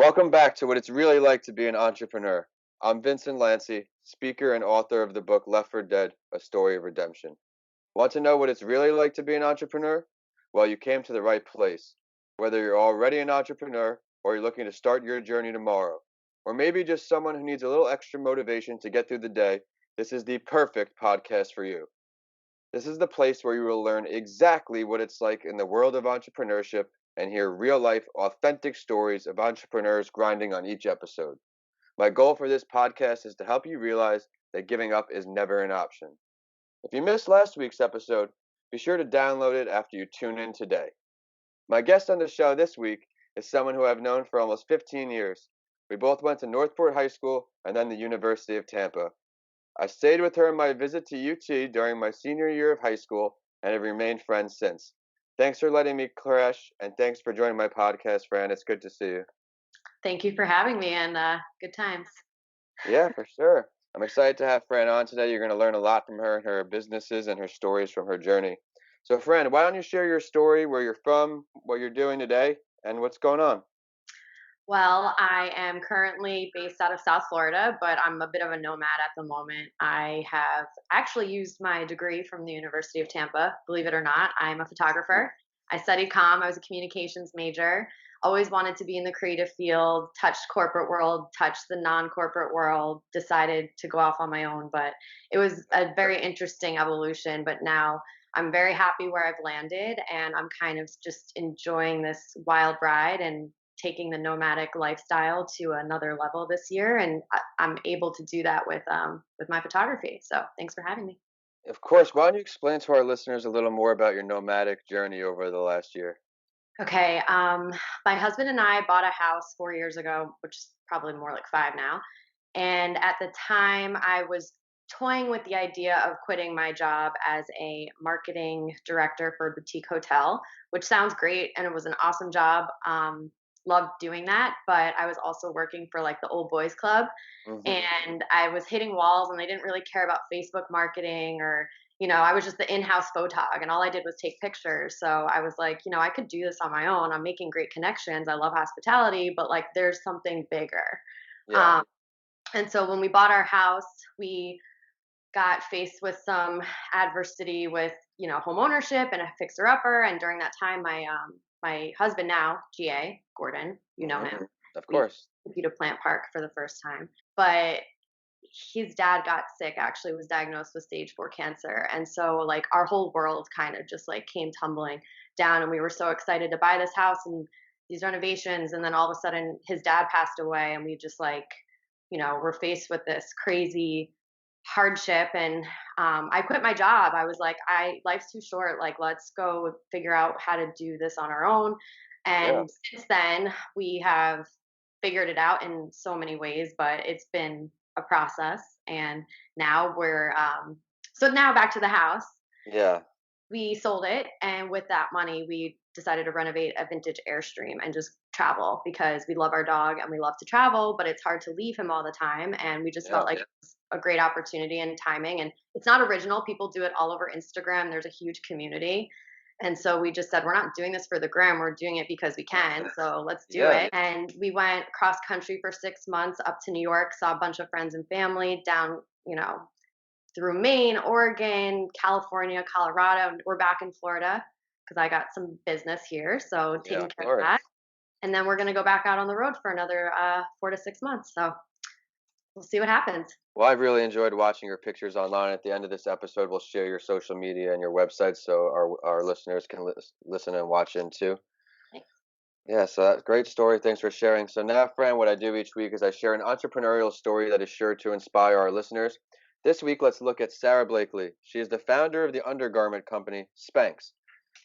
Welcome back to What It's Really Like to Be an Entrepreneur. I'm Vincent Lanci, speaker and author of the book Left for Dead, A Story of Redemption. Want to know what it's really like to be an entrepreneur? Well, you came to the right place. Whether you're already an entrepreneur or you're looking to start your journey tomorrow, or maybe just someone who needs a little extra motivation to get through the day, this is the perfect podcast for you. This is the place where you will learn exactly what it's like in the world of entrepreneurship and hear real life, authentic stories of entrepreneurs grinding on each episode. My goal for this podcast is to help you realize that giving up is never an option. If you missed last week's episode, be sure to download it after you tune in today. My guest on the show this week is someone who I've known for almost 15 years. We both went to Northport High School and then the University of Tampa. I stayed with her on my visit to UT during my senior year of high school and have remained friends since. Thanks for letting me crash, and thanks for joining my podcast, Fran. It's good to see you. Thank you for having me, and good times. Yeah, for sure. I'm excited to have Fran on today. You're going to learn a lot from her and her businesses and her stories from her journey. So, Fran, why don't you share your story, where you're from, what you're doing today, and what's going on? Well, I am currently based out of South Florida, but I'm a bit of a nomad at the moment. I have actually used my degree from the University of Tampa, believe it or not. I'm a photographer. I studied comm, I was a communications major. Always wanted to be in the creative field, touched corporate world, touched the non-corporate world, decided to go off on my own, but it was a very interesting evolution. But now I'm very happy where I've landed, and I'm kind of just enjoying this wild ride and taking the nomadic lifestyle to another level this year, and I'm able to do that with my photography. So thanks for having me. Of course. Why don't you explain to our listeners a little more about your nomadic journey over the last year? Okay, my husband and I bought a house 4 years ago, which is probably more like five now. And at the time, I was toying with the idea of quitting my job as a marketing director for a boutique hotel, which sounds great, and it was an awesome job. Loved doing that, but I was also working for like the old boys club, Hmm. and I was hitting walls, and they didn't really care about Facebook marketing or, I was just the in-house photog, and all I did was take pictures. So I was like, I could do this on my own. I'm making great connections. I love hospitality, but like there's something bigger. Yeah. Um, and so when we bought our house, we got faced with some adversity with, home ownership and a fixer upper. And during that time, my husband now, GA Gordon, you know him. Hmm. Of We course. took to Plant Park for the first time, but his dad got sick, actually was diagnosed with stage 4 cancer. And so like our whole world kind of just like came tumbling down, and we were so excited to buy this house and these renovations, and then all of a sudden his dad passed away, and we just like, we're faced with this crazy hardship. And I quit my job. I was like, I life's too short, like let's go figure out how to do this on our own. Yeah. And since then we have figured it out in so many ways, but it's been a process. And now so now back to the house. Yeah. We sold it, and with that money we decided to renovate a vintage Airstream and just travel, because we love our dog and we love to travel, but it's hard to leave him all the time. And we just felt Yeah. like it was a great opportunity and timing. And it's not original, people do it all over Instagram, there's a huge community. And so we just said, we're not doing this for the gram, we're doing it because we can, so let's do Yeah. it. And we went cross country for 6 months up to New York, saw a bunch of friends and family down, through Maine, Oregon, California, Colorado. We're back in Florida because I got some business here, so Yeah. taking Of care of course. that. And then we're going to go back out on the road for another 4 to 6 months. So we'll see what happens. Well, I've really enjoyed watching your pictures online. At the end of this episode, we'll share your social media and your website so our listeners can listen and watch in too. Thanks. Yeah, so that's a great story. Thanks for sharing. So now, Fran, what I do each week is I share an entrepreneurial story that is sure to inspire our listeners. This week, let's look at Sarah Blakely. She is the founder of the undergarment company Spanx.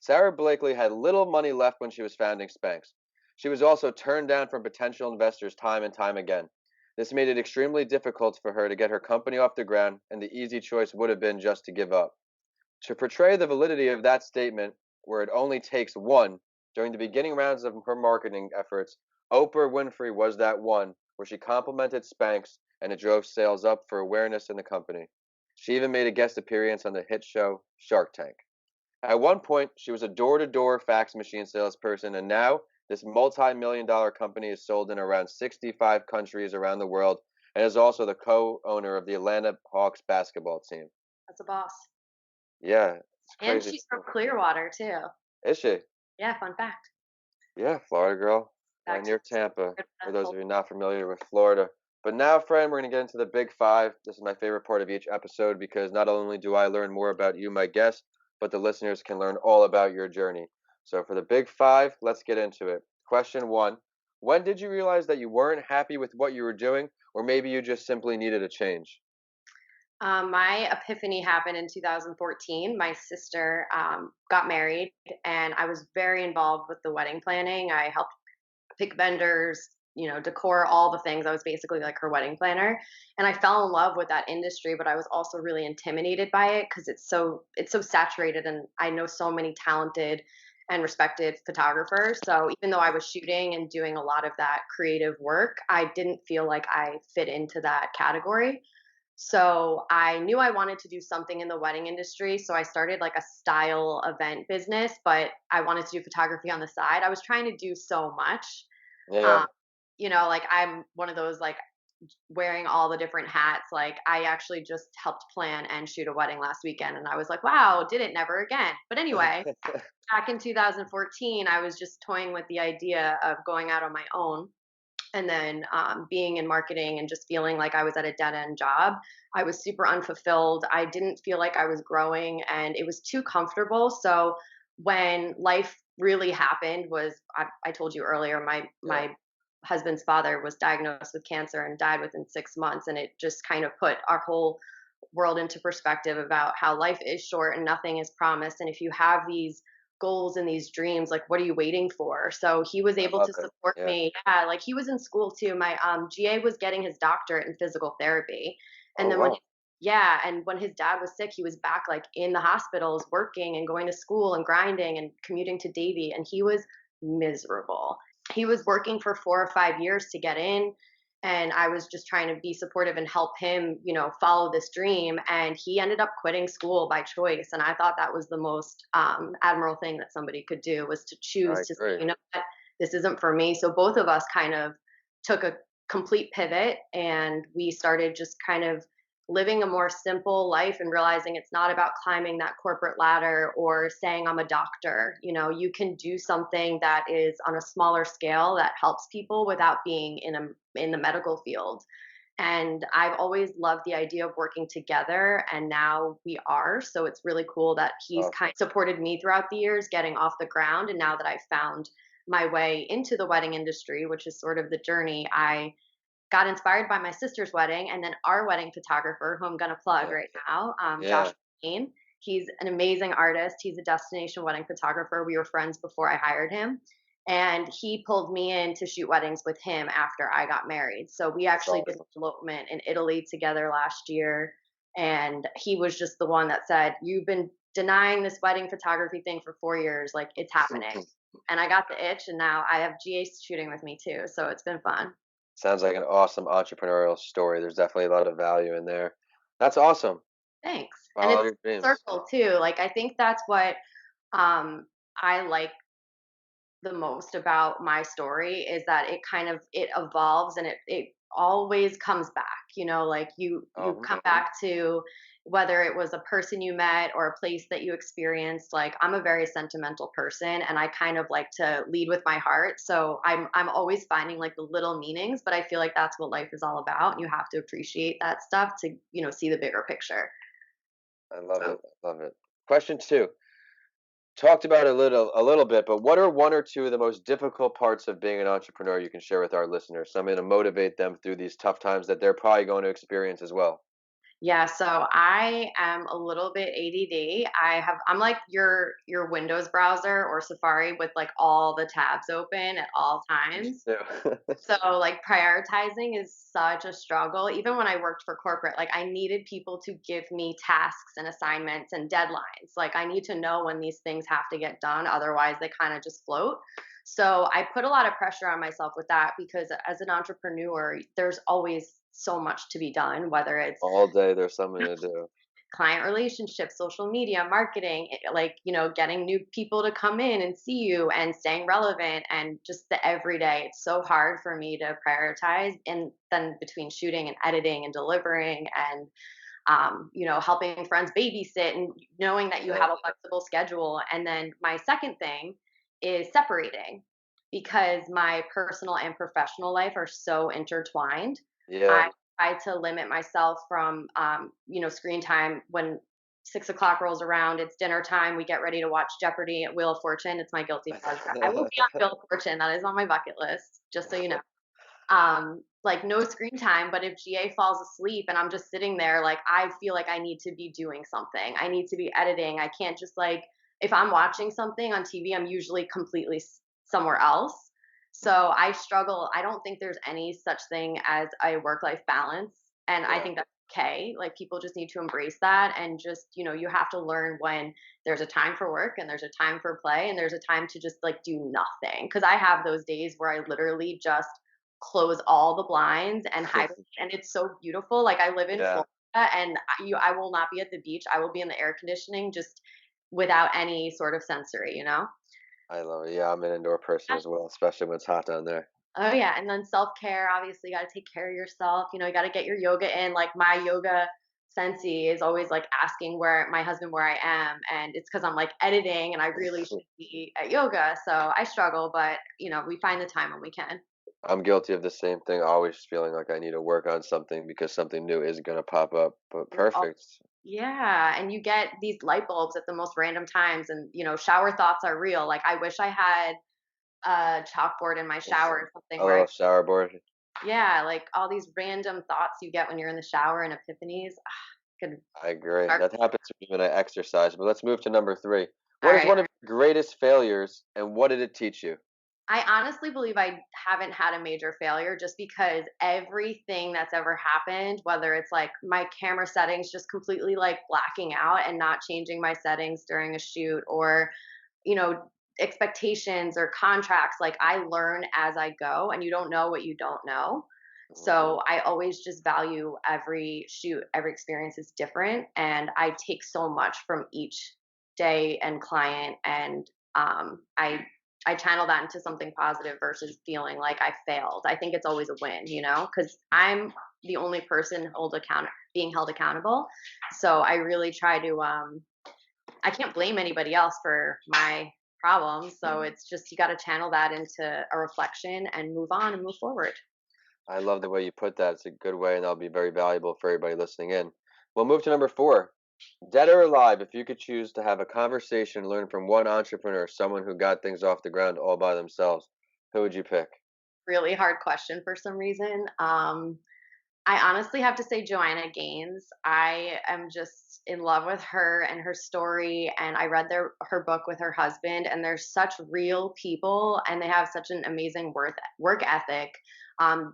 Sarah Blakely had little money left when she was founding Spanx. She was also turned down from potential investors time and time again. This made it extremely difficult for her to get her company off the ground, and the easy choice would have been just to give up. To portray the validity of that statement, where it only takes one, during the beginning rounds of her marketing efforts, Oprah Winfrey was that one where she complimented Spanx and it drove sales up for awareness in the company. She even made a guest appearance on the hit show Shark Tank. At one point, she was a door to door fax machine salesperson, and now This multi-million dollar company is sold in around 65 countries around the world and is also the co-owner of the Atlanta Hawks basketball team. That's a boss. Yeah, it's And crazy she's from stuff. Clearwater too. Is she? Yeah, fun fact. Yeah, Florida girl, right Back near Tampa, to for the those whole of you not familiar with Florida. But now, friend, we're going to get into the big five. This is my favorite part of each episode because not only do I learn more about you, my guest, but the listeners can learn all about your journey. So, for the big five, let's get into it. Question one: when did you realize that you weren't happy with what you were doing, or maybe you just simply needed a change? My epiphany happened in 2014. My sister got married, and I was very involved with the wedding planning. I helped pick vendors, decor, all the things. I was basically like her wedding planner, and I fell in love with that industry. But I was also really intimidated by it because it's so saturated, and I know so many talented and respected photographers. So even though I was shooting and doing a lot of that creative work, I didn't feel like I fit into that category. So I knew I wanted to do something in the wedding industry. So I started like a style event business, but I wanted to do photography on the side. I was trying to do so much. Yeah, Um, like I'm one of those like wearing all the different hats. Like I actually just helped plan and shoot a wedding last weekend, and I was like, wow, did it never again. But anyway, back in 2014, I was just toying with the idea of going out on my own, and then being in marketing and just feeling like I was at a dead end job. I was super unfulfilled. I didn't feel like I was growing, and it was too comfortable. So when life really happened was I told you earlier, yeah, my husband's father was diagnosed with cancer and died within 6 months, and it just kind of put our whole world into perspective about how life is short and nothing is promised. And if you have these goals and these dreams, like what are you waiting for? So he was I able love to it. support Yeah. me. Yeah, like he was in school too. My GA was getting his doctorate in physical therapy. And Oh, then wow. yeah, and when his dad was sick, he was back like in the hospitals working and going to school and grinding and commuting to Davie, and he was miserable. He was working for 4 or 5 years to get in, and I was just trying to be supportive and help him, follow this dream. And he ended up quitting school by choice. And I thought that was the most admirable thing that somebody could do, was to choose I to say, agree. what, this isn't for me. So both of us kind of took a complete pivot, and we started just kind of living a more simple life and realizing it's not about climbing that corporate ladder or saying I'm a doctor. You can do something that is on a smaller scale that helps people without being in the medical field. And I've always loved the idea of working together, and now we are. So it's really cool that he's kind Awesome. of supported me throughout the years getting off the ground. And now that I've found my way into the wedding industry, which is sort of the journey, I got inspired by my sister's wedding, and then our wedding photographer, who I'm going to plug Yeah. right now, Josh Yeah. Payne. He's an amazing artist. He's a destination wedding photographer. We were friends before I hired him, and he pulled me in to shoot weddings with him after I got married. So we That's actually did an awesome. elopement in Italy together last year, and he was just the one that said, "You've been denying this wedding photography thing for 4 years. Like it's happening." And I got the itch, and now I have GA shooting with me too. So it's been fun. Sounds like an awesome entrepreneurial story. There's definitely a lot of value in there. That's awesome. Thanks. And Follow it's your dreams. circle too. Like I think that's what I like the most about my story, is that it evolves, and it always comes back. Like you Oh, come back to whether it was a person you met or a place that you experienced. Like I'm a very sentimental person, and I kind of like to lead with my heart. So I'm always finding like the little meanings, but I feel like that's what life is all about. You have to appreciate that stuff to, see the bigger picture. I love it. I love it. Question two. Talked about it a little bit, but what are one or two of the most difficult parts of being an entrepreneur you can share with our listeners? Something to motivate them through these tough times that they're probably going to experience as well. Yeah, so I am a little bit ADD. I'm like your Windows browser or Safari with like all the tabs open at all Me times. too. So like prioritizing is such a struggle. Even when I worked for corporate, like I needed people to give me tasks and assignments and deadlines. Like I need to know when these things have to get done, otherwise they kind of just float. So I put a lot of pressure on myself with that, because as an entrepreneur, there's always so much to be done, whether it's All day there's something to do. client relationships, social media, marketing, like, getting new people to come in and see you and staying relevant and just the everyday. It's so hard for me to prioritize. And then between shooting and editing and delivering and, helping friends babysit and knowing that you Yeah. have a flexible schedule. And then my second thing is separating because my personal and professional life are so intertwined. Yeah. I try to limit myself from, screen time when 6 o'clock rolls around. It's dinner time. We get ready to watch Jeopardy at Wheel of Fortune. It's my guilty pleasure. I will be on Wheel of Fortune. That is on my bucket list, just so you know. Like no screen time, but if GA falls asleep and I'm just sitting there, like I feel like I need to be doing something. I need to be editing. I can't just like if I'm watching something on TV, I'm usually completely somewhere else. So I struggle. I don't think there's any such thing as a work-life balance, and I Yeah. think that's okay. Like people just need to embrace that and just, you have to learn when there's a time for work and there's a time for play and there's a time to just like do nothing. Cuz I have those days where I literally just close all the blinds and hibernate, and it's so beautiful. Like I live in Yeah. Florida, and I will not be at the beach. I will be in the air conditioning, just without any sort of sensory. I love it. Yeah, I'm an indoor person Yeah. as well, especially when it's hot down there. Oh yeah, and then self care. Obviously, you got to take care of yourself. You got to get your yoga in. Like my yoga sensei is always like asking where my husband where I am, and it's because I'm like editing, and I really should be at yoga. So I struggle, but we find the time when we can. I'm guilty of the same thing, always feeling like I need to work on something because something new is gonna pop up. But Oh, perfect. yeah, and you get these light bulbs at the most random times, and shower thoughts are real. Like I wish I had a chalkboard in my shower or something A where little shower board. yeah, like all these random thoughts you get when you're in the shower and epiphanies. Could I agree. start. That happens to me when I exercise. But let's move to number three. All What is right. one of your greatest failures, and what did it teach you? I honestly believe I haven't had a major failure just because everything that's ever happened, whether it's like my camera settings just completely like blacking out and not changing my settings during a shoot, or you know, expectations or contracts, like I learn as I go and you don't know what you don't know. Mhm. So I always just value every shoot, every experience is different. And I take so much from each day and client. And I channel that into something positive versus feeling like I failed. I think it's always a win, because I'm the only person being held accountable. So I really try to I can't blame anybody else for my problems. So it's just you got to channel that into a reflection and move on and move forward. I love the way you put that. It's a good way, and that'll be very valuable for everybody listening in. We'll move to number four. Dead or alive, if you could choose to have a conversation and learn from one entrepreneur, someone who got things off the ground all by themselves, who would you pick? Really hard question for some reason. I honestly have to say Joanna Gaines. I am just in love with her and her story. And I read her book with her husband, and they're such real people, and they have such an amazing work ethic.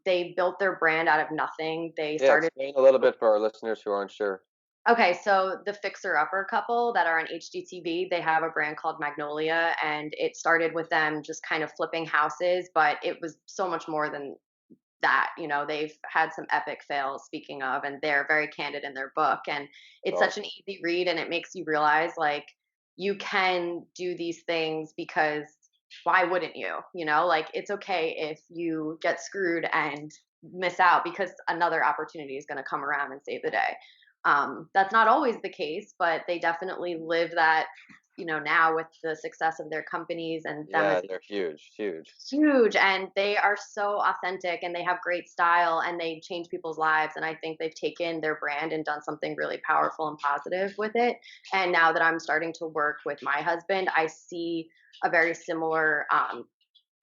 They built their brand out of nothing. They Yeah, started. explain a little bit for our listeners who aren't sure. Okay, so the Fixer Upper couple that are on HGTV, they have a brand called Magnolia, and it started with them just kind of flipping houses, but it was so much more than that. They've had some epic fails, speaking of, and they're very candid in their book. And It's it's such an awesome. easy read, and it makes you realize like you can do these things because why wouldn't you? Like it's okay if you get screwed and miss out because another opportunity is going to come around and save the day. That's not always the case, but they definitely live that, now with the success of their companies and them as Yeah, they're huge, huge. huge, and they are so authentic and they have great style and they change people's lives, and I think they've taken their brand and done something really powerful and positive with it. And now that I'm starting to work with my husband, I see a very similar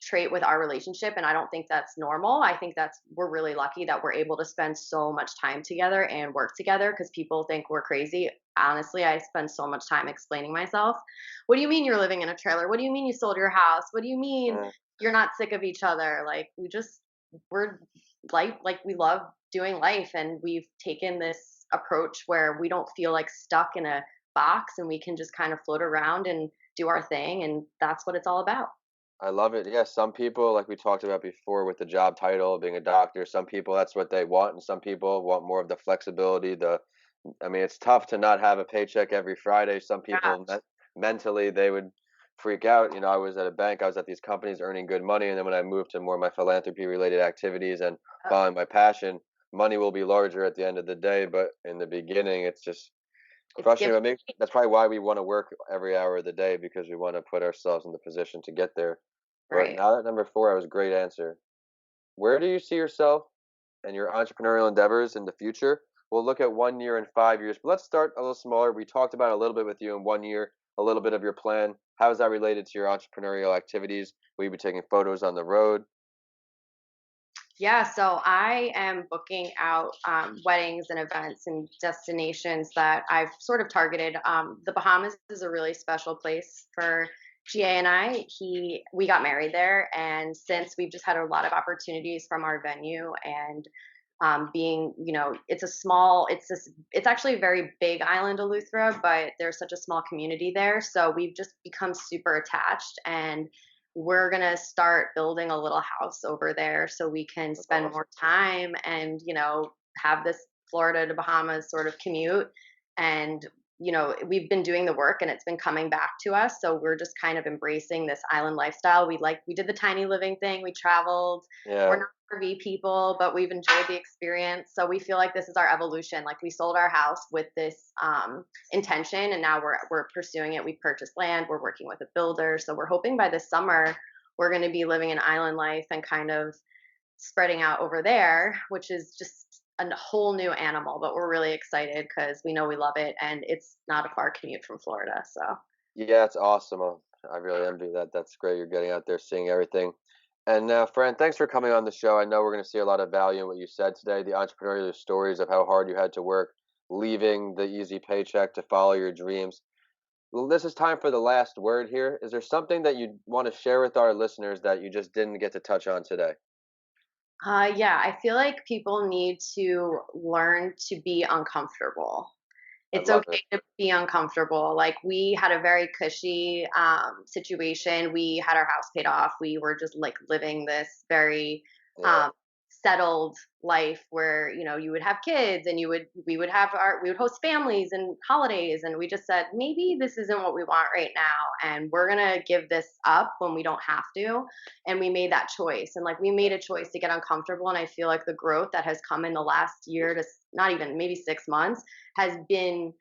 trait with our relationship, and I don't think that's normal. I think that's we're really lucky that we're able to spend so much time together and work together, because people think we're crazy. Honestly, I spend so much time explaining myself. What do you mean you're living in a trailer? What do you mean you sold your house? What do you mean Uh, you're not sick of each other? Like we're like we love doing life, and we've taken this approach where we don't feel like stuck in a box, and we can just kind of float around and do our thing, and that's what it's all about. I love it. Yeah, some people, like we talked about before, with the job title being a doctor, some people that's what they want, and some people want more of the flexibility, the I mean, it's tough to not have a paycheck every Friday. Some people Gosh, mentally they would freak out. You know, I was at a bank, I was at these companies earning good money, and then when I moved to more of my philanthropy related activities and uh, following my passion, money will be larger at the end of the day. But in the beginning, it's just it's frustrating. given. I mean, that's probably why we want to work every hour of the day because we want to put ourselves in the position to get there. But Right. now that number four, that was a great answer. Where do you see yourself and your entrepreneurial endeavors in the future? We'll look at 1 year and 5 years, but let's start a little smaller. We talked about a little bit with you in 1 year, a little bit of your plan. How is that related to your entrepreneurial activities? Will you be taking photos on the road? Yeah, so I am booking out weddings and events and destinations that I've sort of targeted. The Bahamas is a really special place for GA and I. We got married there, and since we've just had a lot of opportunities from our venue and being, it's actually a very big island, Eleuthera, but there's such a small community there, so we've just become super attached and we're going to start building a little house over there so we can That's spend awesome. more time and have this Florida to Bahamas sort of commute. And we've been doing the work and it's been coming back to us, so we're just kind of embracing this island lifestyle. We did the tiny living thing, we traveled. We're Yeah. not RV people, but we've enjoyed the experience, so we feel like this is our evolution. Like, we sold our house with this intention, and now we're pursuing it. We purchased land, we're working with a builder, so we're hoping by this summer we're going to be living an island life and kind of spreading out over there, which is just a whole new animal. But we're really excited because we know we love it, and it's not a far commute from Florida. So Yeah, it's awesome. I really envy that. That's great. You're getting out there, seeing everything. And now, Fran, thanks for coming on the show. I know we're going to see a lot of value in what you said today, the entrepreneurial stories of how hard you had to work, leaving the easy paycheck to follow your dreams. Well, this is time for the last word here. Is there something that you want to share with our listeners that you just didn't get to touch on today? yeah, I feel like people need to learn to be uncomfortable. I It's love it. okay to be uncomfortable. Like, we had a very cushy situation. We had our house paid off. We were just like living this very Yeah. um, settled life where you would have kids and we would host families and holidays, and we just said maybe this isn't what we want right now, and we're gonna give this up when we don't have to. And we made that choice, and like, we made a choice to get uncomfortable. And I feel like the growth that has come in the last year to not even maybe 6 months has been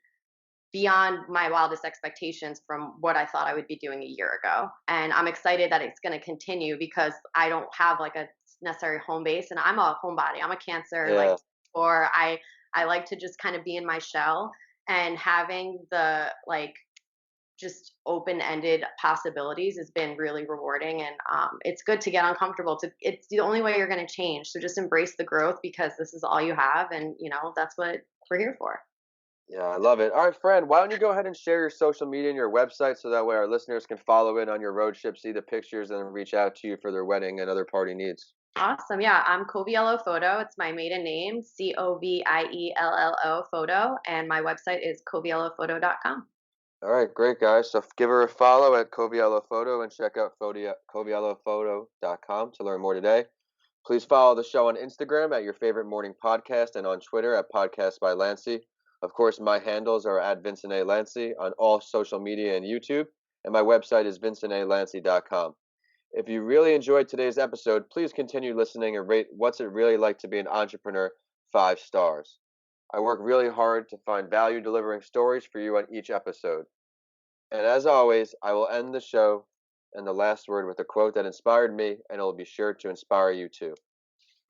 beyond my wildest expectations from what I thought I would be doing a year ago. And I'm excited that it's going to continue because I don't have like a necessary home base, and I'm a homebody. I'm a Cancer, like, Yeah. or I like to just kind of be in my shell, and having the like just open-ended possibilities has been really rewarding. And it's good to get uncomfortable. It's the only way you're going to change. So just embrace the growth because this is all you have, and that's what we're here for. Yeah, I love it. All right, friend, why don't you go ahead and share your social media and your website so that way our listeners can follow in on your road trip, see the pictures, and then reach out to you for their wedding and other party needs. Awesome. Yeah, I'm Coviello Photo. It's my maiden name, Coviello Photo, and my website is coviellophoto.com. All right, great, guys. So give her a follow at Coviello Photo and check out coviellophoto.com to learn more today. Please follow the show on Instagram at your favorite morning podcast and on Twitter at Podcast by Lanci. Of course, my handles are at Vincent A. Lanci on all social media and YouTube, and my website is vincentalanci.com. If you really enjoyed today's episode, please continue listening and rate What's It Really Like to Be an Entrepreneur 5 stars. I work really hard to find value delivering stories for you on each episode. And as always, I will end the show and the last word with a quote that inspired me, and it will be sure to inspire you too.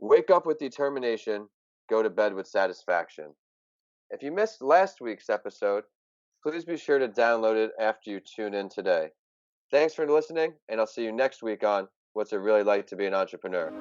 Wake up with determination, go to bed with satisfaction. If you missed last week's episode, please be sure to download it after you tune in today. Thanks for listening, and I'll see you next week on What's It Really Like to Be an Entrepreneur.